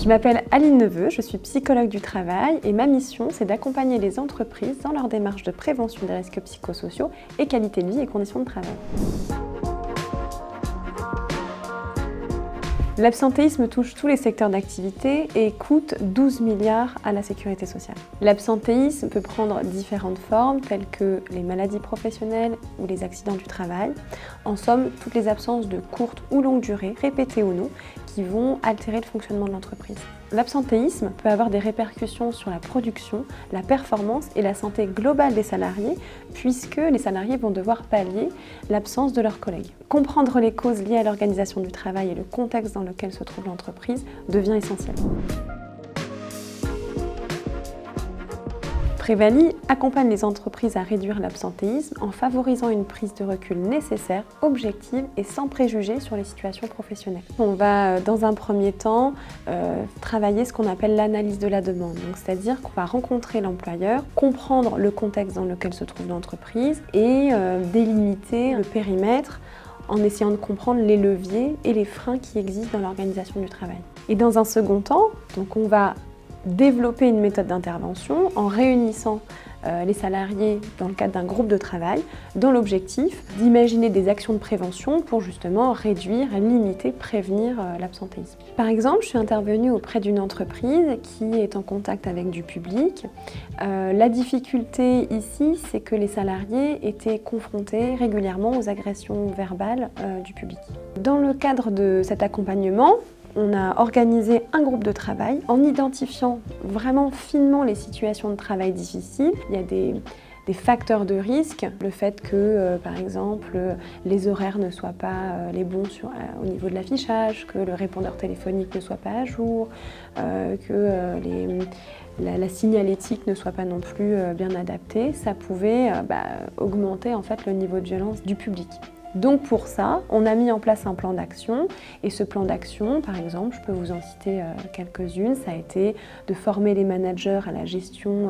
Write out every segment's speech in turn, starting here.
Je m'appelle Aline Neveu, je suis psychologue du travail et ma mission c'est d'accompagner les entreprises dans leur démarche de prévention des risques psychosociaux et qualité de vie et conditions de travail. L'absentéisme touche tous les secteurs d'activité et coûte 12 milliards à la sécurité sociale. L'absentéisme peut prendre différentes formes telles que les maladies professionnelles ou les accidents du travail. En somme, toutes les absences de courte ou longue durée, répétées ou non, qui vont altérer le fonctionnement de l'entreprise. L'absentéisme peut avoir des répercussions sur la production, la performance et la santé globale des salariés puisque les salariés vont devoir pallier l'absence de leurs collègues. Comprendre les causes liées à l'organisation du travail et le contexte dans lequel se trouve l'entreprise devient essentiel. Prévali accompagne les entreprises à réduire l'absentéisme en favorisant une prise de recul nécessaire, objective et sans préjugés sur les situations professionnelles. On va dans un premier temps travailler ce qu'on appelle l'analyse de la demande, c'est-à-dire qu'on va rencontrer l'employeur, comprendre le contexte dans lequel se trouve l'entreprise et délimiter le périmètre en essayant de comprendre les leviers et les freins qui existent dans l'organisation du travail. Et dans un second temps, on va développer une méthode d'intervention en réunissant les salariés dans le cadre d'un groupe de travail dont l'objectif d'imaginer des actions de prévention pour justement réduire, limiter, prévenir l'absentéisme. Par exemple, je suis intervenue auprès d'une entreprise qui est en contact avec du public. La difficulté ici, c'est que les salariés étaient confrontés régulièrement aux agressions verbales du public. Dans le cadre de cet accompagnement, on a organisé un groupe de travail en identifiant vraiment finement les situations de travail difficiles. Il y a des facteurs de risque, le fait que, par exemple, les horaires ne soient pas les bons au niveau de l'affichage, que le répondeur téléphonique ne soit pas à jour, que la signalétique ne soit pas non plus bien adaptée, ça pouvait augmenter en fait le niveau de violence du public. Donc pour ça, on a mis en place un plan d'action et ce plan d'action, par exemple, je peux vous en citer quelques-unes, ça a été de former les managers à la gestion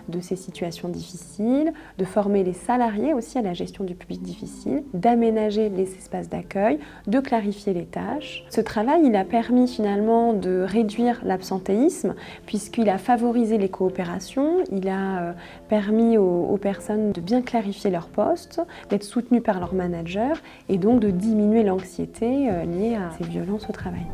de ces situations difficiles, de former les salariés aussi à la gestion du public difficile, d'aménager les espaces d'accueil, de clarifier les tâches. Ce travail, il a permis finalement de réduire l'absentéisme puisqu'il a favorisé les coopérations, il a permis aux personnes de bien clarifier leur poste, d'être soutenues par leur manager et donc de diminuer l'anxiété liée à ces violences au travail.